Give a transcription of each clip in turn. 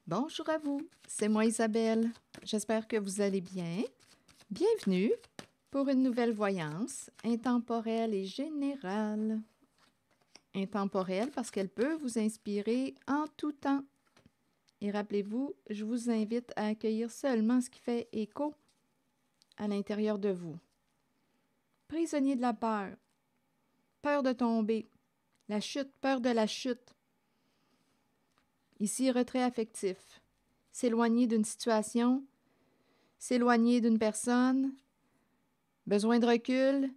Bonjour à vous, c'est moi Isabelle. J'espère que vous allez bien. Bienvenue pour une nouvelle voyance intemporelle et générale. Intemporelle parce qu'elle peut vous inspirer en tout temps. Et rappelez-vous, je vous invite à accueillir seulement ce qui fait écho à l'intérieur de vous. Prisonnier de la peur, peur de tomber, la chute, peur de la chute. Ici, retrait affectif. S'éloigner d'une situation, s'éloigner d'une personne, besoin de recul.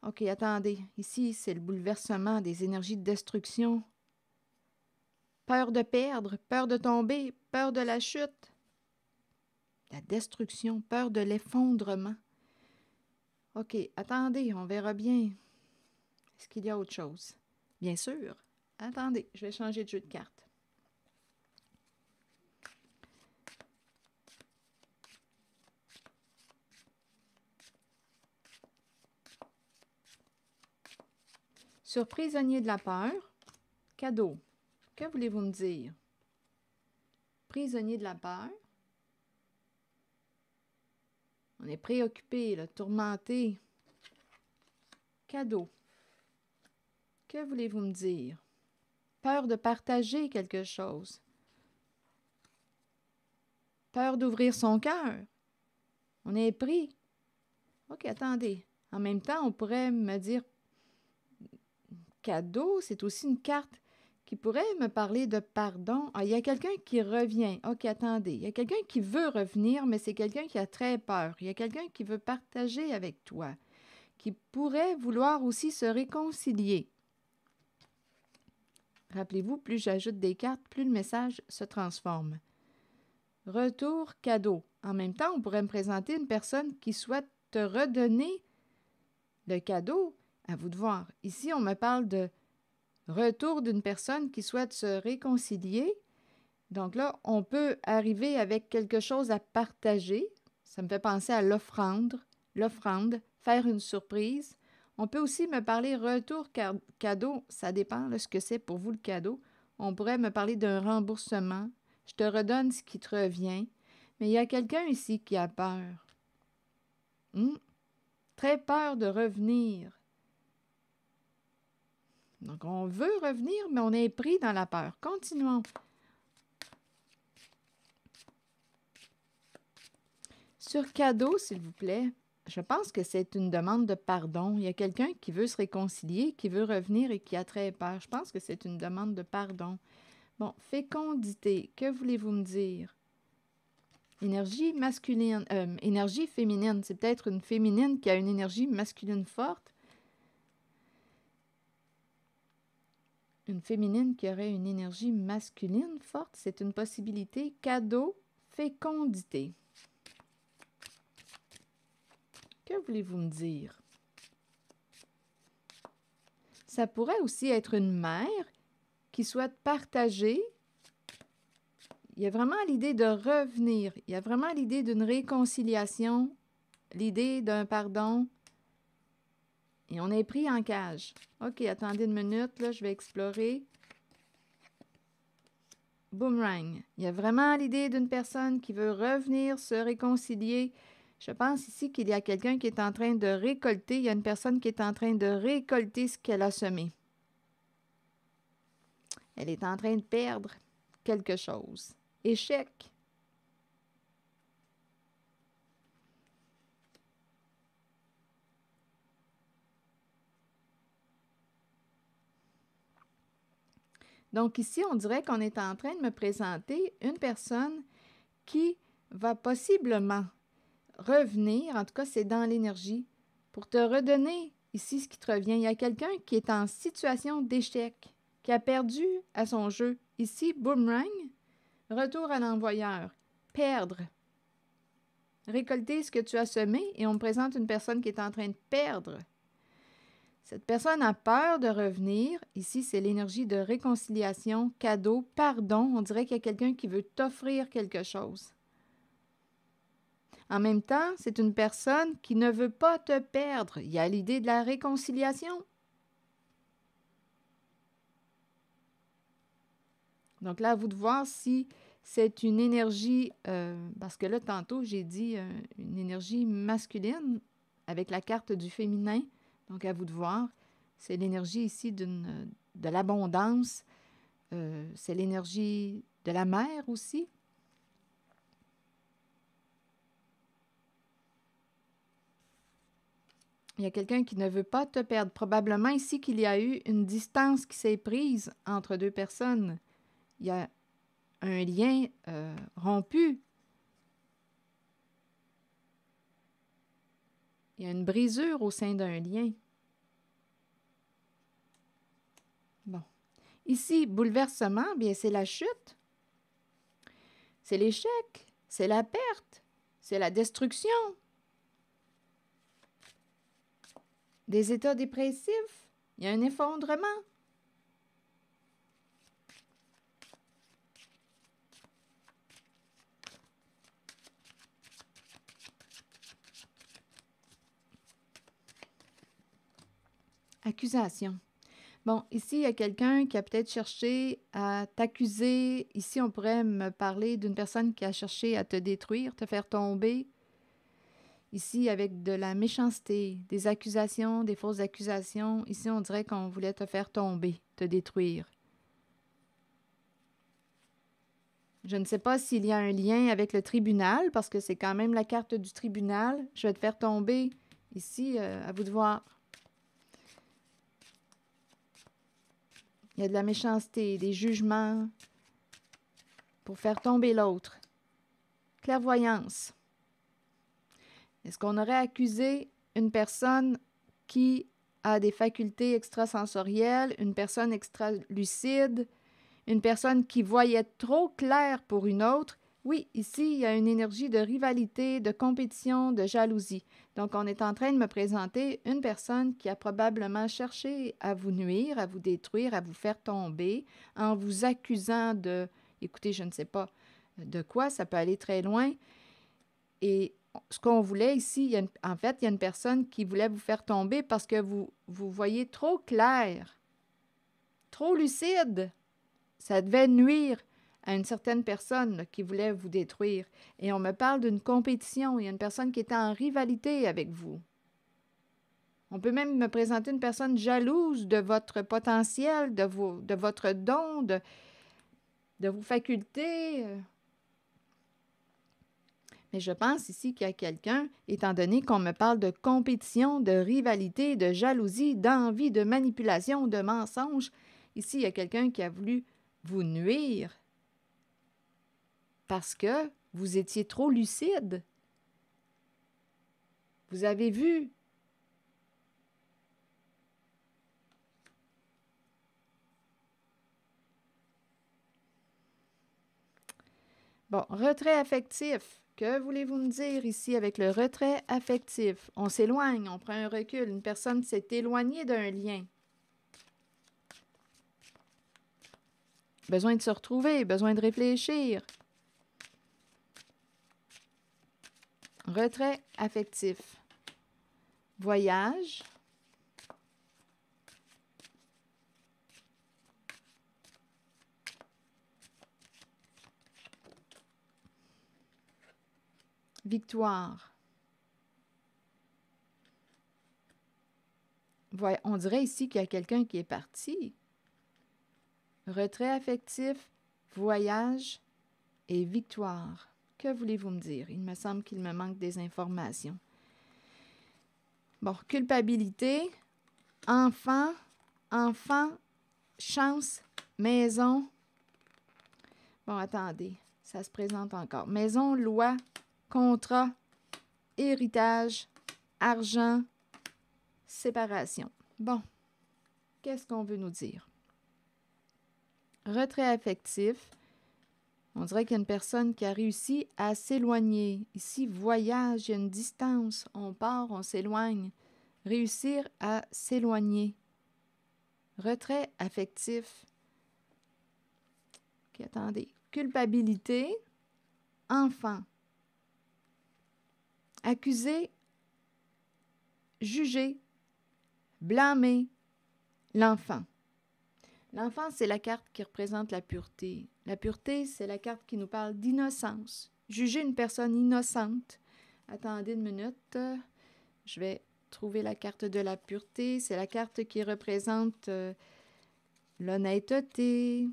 OK, attendez. Ici, c'est le bouleversement des énergies de destruction. Peur de perdre, peur de tomber, peur de la chute. La destruction, peur de l'effondrement. OK, attendez, on verra bien. Est-ce qu'il y a autre chose? Bien sûr. Attendez, je vais changer de jeu de cartes. Sur prisonnier de la peur, cadeau. Que voulez-vous me dire? Prisonnier de la peur. On est préoccupé, là, tourmenté. Cadeau. Que voulez-vous me dire? Peur de partager quelque chose. Peur d'ouvrir son cœur. On est pris. OK, attendez. En même temps, on pourrait me dire cadeau, c'est aussi une carte qui pourrait me parler de pardon. Ah, il y a quelqu'un qui revient. OK, attendez. Il y a quelqu'un qui veut revenir, mais c'est quelqu'un qui a très peur. Il y a quelqu'un qui veut partager avec toi, qui pourrait vouloir aussi se réconcilier. Rappelez-vous, plus j'ajoute des cartes, plus le message se transforme. Retour cadeau. En même temps, on pourrait me présenter une personne qui souhaite te redonner le cadeau. À vous de voir. Ici, on me parle de retour d'une personne qui souhaite se réconcilier. Donc là, on peut arriver avec quelque chose à partager. Ça me fait penser à l'offrande, faire une surprise. On peut aussi me parler retour cadeau. Ça dépend de ce que c'est pour vous le cadeau. On pourrait me parler d'un remboursement. Je te redonne ce qui te revient. Mais il y a quelqu'un ici qui a peur. Très peur de revenir. Donc, on veut revenir, mais on est pris dans la peur. Continuons. Sur cadeau, s'il vous plaît, je pense que c'est une demande de pardon. Il y a quelqu'un qui veut se réconcilier, qui veut revenir et qui a très peur. Je pense que c'est une demande de pardon. Bon, fécondité, que voulez-vous me dire? Énergie masculine, énergie féminine. C'est peut-être une féminine qui a une énergie masculine forte. Une féminine qui aurait une énergie masculine forte, c'est une possibilité. Cadeau, fécondité. Que voulez-vous me dire? Ça pourrait aussi être une mère qui souhaite partager. Il y a vraiment l'idée de revenir. Il y a vraiment l'idée d'une réconciliation, l'idée d'un pardon. Et on est pris en cage. OK, attendez une minute, là, je vais explorer. Boomerang. Il y a vraiment l'idée d'une personne qui veut revenir se réconcilier. Je pense ici qu'il y a quelqu'un qui est en train de récolter. Il y a une personne qui est en train de récolter ce qu'elle a semé. Elle est en train de perdre quelque chose. Échec. Donc ici, on dirait qu'on est en train de me présenter une personne qui va possiblement revenir, en tout cas c'est dans l'énergie, pour te redonner ici ce qui te revient. Il y a quelqu'un qui est en situation d'échec, qui a perdu à son jeu. Ici, boomerang, retour à l'envoyeur, perdre. Récolter ce que tu as semé et on me présente une personne qui est en train de perdre. Cette personne a peur de revenir. Ici, c'est l'énergie de réconciliation, cadeau, pardon. On dirait qu'il y a quelqu'un qui veut t'offrir quelque chose. En même temps, c'est une personne qui ne veut pas te perdre. Il y a l'idée de la réconciliation. Donc là, à vous de voir si c'est une énergie, parce que là, tantôt, j'ai dit une énergie masculine avec la carte du féminin. Donc, à vous de voir. C'est l'énergie ici de l'abondance. C'est l'énergie de la mer aussi. Il y a quelqu'un qui ne veut pas te perdre. Probablement ici qu'il y a eu une distance qui s'est prise entre deux personnes. Il y a un lien rompu. Il y a une brisure au sein d'un lien. Bon. Ici, bouleversement, bien c'est la chute. C'est l'échec. C'est la perte. C'est la destruction. Des états dépressifs. Il y a un effondrement. Accusation. Bon, ici, il y a quelqu'un qui a peut-être cherché à t'accuser. Ici, on pourrait me parler d'une personne qui a cherché à te détruire, te faire tomber. Ici, avec de la méchanceté, des accusations, des fausses accusations. Ici, on dirait qu'on voulait te faire tomber, te détruire. Je ne sais pas s'il y a un lien avec le tribunal, parce que c'est quand même la carte du tribunal. Je vais te faire tomber. Ici, à vous de voir. Il y a de la méchanceté, des jugements pour faire tomber l'autre. Clairvoyance. Est-ce qu'on aurait accusé une personne qui a des facultés extrasensorielles, une personne extra-lucide, une personne qui voyait trop clair pour une autre? Oui, ici, il y a une énergie de rivalité, de compétition, de jalousie. Donc, on est en train de me présenter une personne qui a probablement cherché à vous nuire, à vous détruire, à vous faire tomber, en vous accusant de, écoutez, je ne sais pas de quoi, ça peut aller très loin. Et ce qu'on voulait ici, en fait, il y a une personne qui voulait vous faire tomber parce que vous voyez trop clair, trop lucide. Ça devait nuire à une certaine personne là, qui voulait vous détruire. Et on me parle d'une compétition. Il y a une personne qui était en rivalité avec vous. On peut même me présenter une personne jalouse de votre potentiel, de votre don, de vos facultés. Mais je pense ici qu'il y a quelqu'un, étant donné qu'on me parle de compétition, de rivalité, de jalousie, d'envie, de manipulation, de mensonge, ici, il y a quelqu'un qui a voulu vous nuire parce que vous étiez trop lucide. Vous avez vu. Bon, retrait affectif. Que voulez-vous me dire ici avec le retrait affectif? On s'éloigne, on prend un recul. Une personne s'est éloignée d'un lien. Besoin de se retrouver, besoin de réfléchir. Retrait affectif. Voyage. Victoire. On dirait ici qu'il y a quelqu'un qui est parti. Retrait affectif, voyage et victoire. Que voulez-vous me dire? Il me semble qu'il me manque des informations. Bon, culpabilité, enfant, chance, maison. Bon, attendez, ça se présente encore. Maison, loi, contrat, héritage, argent, séparation. Bon, qu'est-ce qu'on veut nous dire? Retrait affectif. On dirait qu'il y a une personne qui a réussi à s'éloigner. Ici, voyage, il y a une distance. On part, on s'éloigne. Réussir à s'éloigner. Retrait affectif. OK, attendez. Culpabilité. Enfant. Accuser. Juger. Blâmer l'enfant. L'enfant, c'est la carte qui représente la pureté. La pureté, c'est la carte qui nous parle d'innocence. Juger une personne innocente. Attendez une minute. Je vais trouver la carte de la pureté. C'est la carte qui représente l'honnêteté,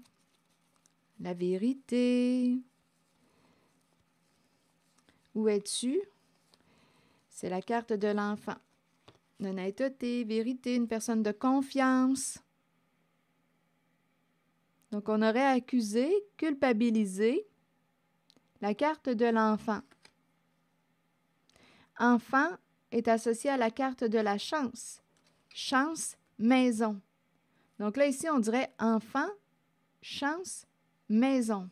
la vérité. Où es-tu? C'est la carte de l'enfant. L'honnêteté, vérité, une personne de confiance. Donc, on aurait accusé, culpabilisé la carte de l'enfant. Enfant est associé à la carte de la chance. Chance, maison. Donc là, ici, on dirait enfant, chance, maison.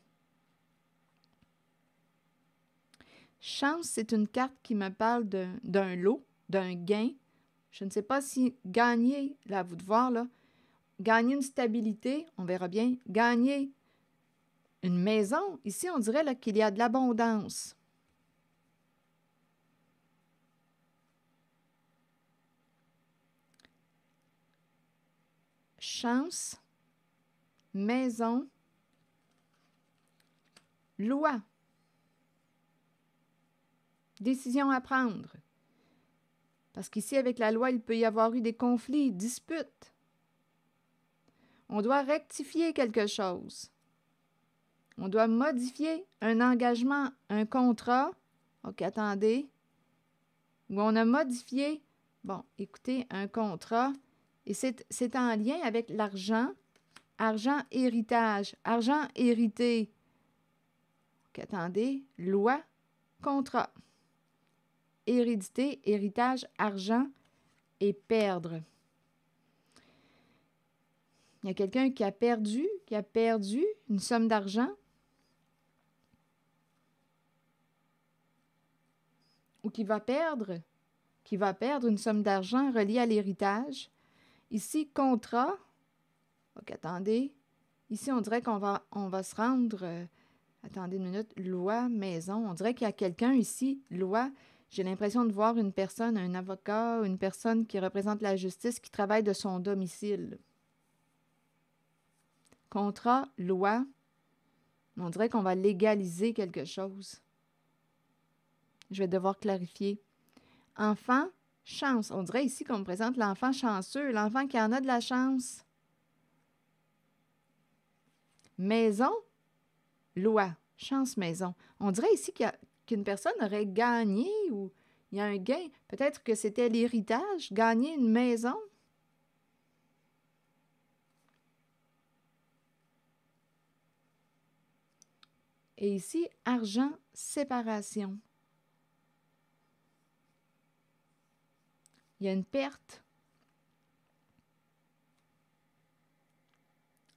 Chance, c'est une carte qui me parle d'un lot, d'un gain. Je ne sais pas si gagner, là, à vous de voir, là, gagner une stabilité, on verra bien. Gagner une maison, ici, on dirait là, qu'il y a de l'abondance. Chance, maison, loi. Décision à prendre. Parce qu'ici, avec la loi, il peut y avoir eu des conflits, disputes. On doit rectifier quelque chose. On doit modifier un engagement, un contrat. OK, attendez. Où on a modifié, bon, écoutez, un contrat. Et c'est en lien avec l'argent. Argent, héritage. Argent, hérité. OK, attendez. Loi, contrat. Hérédité, héritage, argent et perdre. Il y a quelqu'un qui a perdu une somme d'argent ou qui va perdre une somme d'argent reliée à l'héritage. Ici, contrat. OK, attendez. Ici, on dirait qu'on va se rendre... attendez une minute. Loi, maison. On dirait qu'il y a quelqu'un ici, loi. J'ai l'impression de voir une personne, un avocat, une personne qui représente la justice qui travaille de son domicile. Contrat, loi. On dirait qu'on va légaliser quelque chose. Je vais devoir clarifier. Enfant, chance. On dirait ici qu'on me présente l'enfant chanceux, l'enfant qui en a de la chance. Maison, loi. Chance, maison. On dirait ici qu'une personne aurait gagné ou il y a un gain. Peut-être que c'était l'héritage, gagner une maison. Et ici, argent, séparation. Il y a une perte.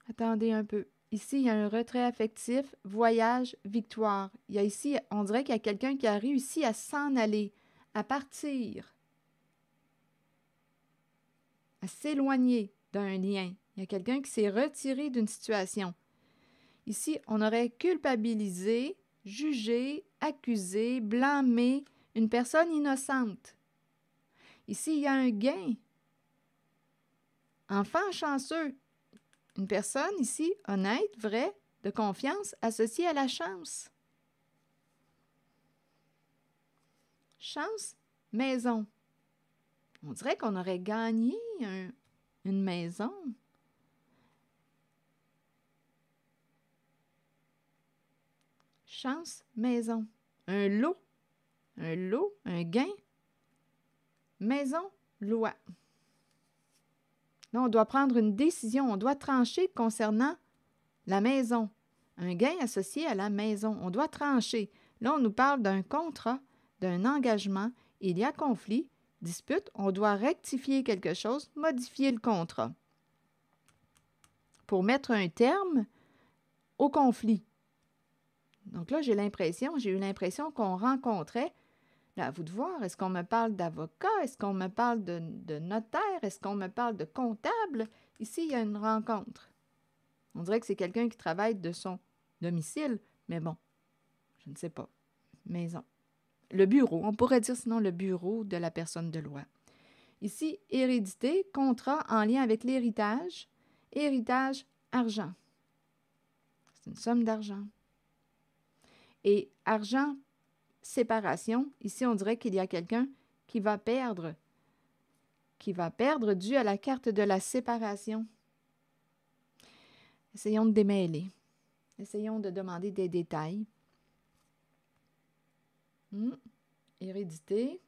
Attendez un peu. Ici, il y a un retrait affectif, voyage, victoire. Il y a ici, on dirait qu'il y a quelqu'un qui a réussi à s'en aller, à partir, à s'éloigner d'un lien. Il y a quelqu'un qui s'est retiré d'une situation. Ici, on aurait culpabilisé, jugé, accusé, blâmé une personne innocente. Ici, il y a un gain. Enfant chanceux. Une personne ici, honnête, vraie, de confiance, associée à la chance. Chance, maison. On dirait qu'on aurait gagné une maison. Chance, maison. Un lot, un gain. Maison, loi. Là, on doit prendre une décision, on doit trancher concernant la maison. Un gain associé à la maison. On doit trancher. Là, on nous parle d'un contrat, d'un engagement. Il y a conflit, dispute. On doit rectifier quelque chose, modifier le contrat pour mettre un terme au conflit. Donc là, j'ai eu l'impression qu'on rencontrait, là, à vous de voir, est-ce qu'on me parle d'avocat, est-ce qu'on me parle de notaire, est-ce qu'on me parle de comptable? Ici, il y a une rencontre. On dirait que c'est quelqu'un qui travaille de son domicile, mais bon, je ne sais pas. Maison. Le bureau, on pourrait dire sinon le bureau de la personne de loi. Ici, hérédité, contrat en lien avec l'héritage. Héritage, argent. C'est une somme d'argent. Et argent, séparation, ici on dirait qu'il y a quelqu'un qui va perdre dû à la carte de la séparation. Essayons de démêler. Essayons de demander des détails. Hérédité,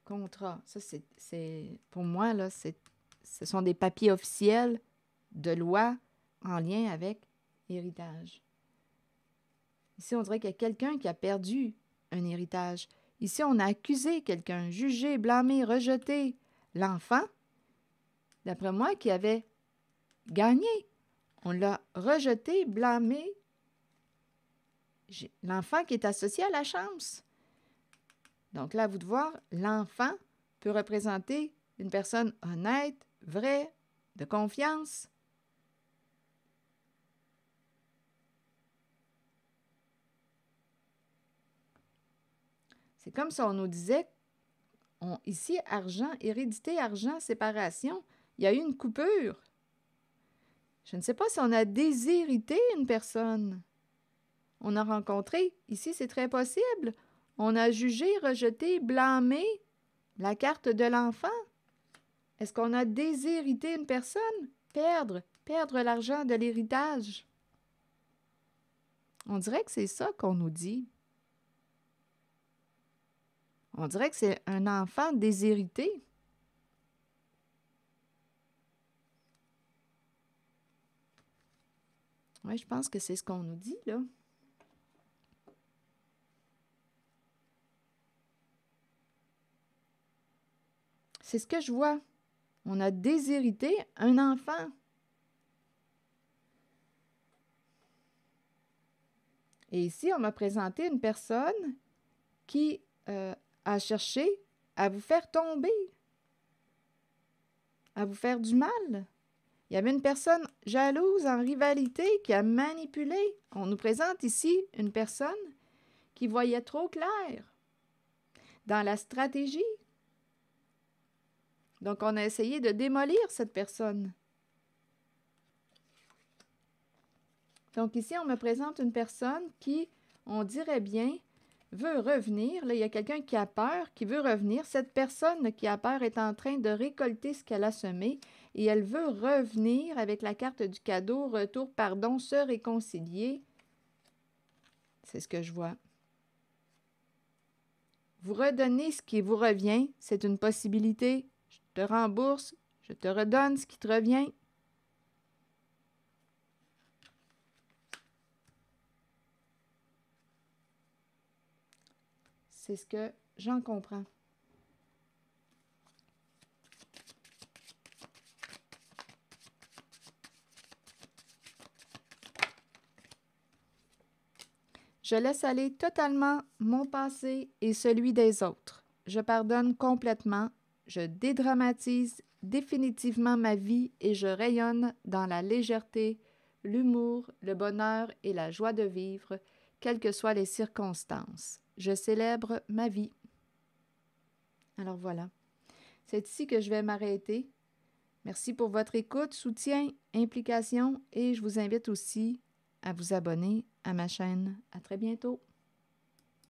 contrat. Ça, c'est pour moi, là, ce sont des papiers officiels de loi en lien avec héritage. Ici, on dirait qu'il y a quelqu'un qui a perdu un héritage. Ici, on a accusé quelqu'un, jugé, blâmé, rejeté. L'enfant, d'après moi, qui avait gagné. On l'a rejeté, blâmé. L'enfant qui est associé à la chance. Donc là, à vous de voir, l'enfant peut représenter une personne honnête, vraie, de confiance. C'est comme si on nous disait, ici, argent, hérédité, argent, séparation, il y a eu une coupure. Je ne sais pas si on a déshérité une personne. On a rencontré, ici c'est très possible, on a jugé, rejeté, blâmé la carte de l'enfant. Est-ce qu'on a déshérité une personne? Perdre l'argent de l'héritage. On dirait que c'est ça qu'on nous dit. On dirait que c'est un enfant déshérité. Oui, je pense que c'est ce qu'on nous dit, là. C'est ce que je vois. On a déshérité un enfant. Et ici, on m'a présenté une personne qui a cherché à vous faire tomber, à vous faire du mal. Il y avait une personne jalouse, en rivalité, qui a manipulé. On nous présente ici une personne qui voyait trop clair dans la stratégie. Donc, on a essayé de démolir cette personne. Donc, ici, on me présente une personne qui, on dirait bien, veut revenir. Là, il y a quelqu'un qui a peur, qui veut revenir. Cette personne qui a peur est en train de récolter ce qu'elle a semé et elle veut revenir avec la carte du cadeau, retour, pardon, se réconcilier. C'est ce que je vois. Vous redonnez ce qui vous revient, c'est une possibilité. Je te rembourse, je te redonne ce qui te revient. C'est ce que j'en comprends. Je laisse aller totalement mon passé et celui des autres. Je pardonne complètement. Je dédramatise définitivement ma vie et je rayonne dans la légèreté, l'humour, le bonheur et la joie de vivre, quelles que soient les circonstances. Je célèbre ma vie. Alors voilà. C'est ici que je vais m'arrêter. Merci pour votre écoute, soutien, implication et je vous invite aussi à vous abonner à ma chaîne. À très bientôt.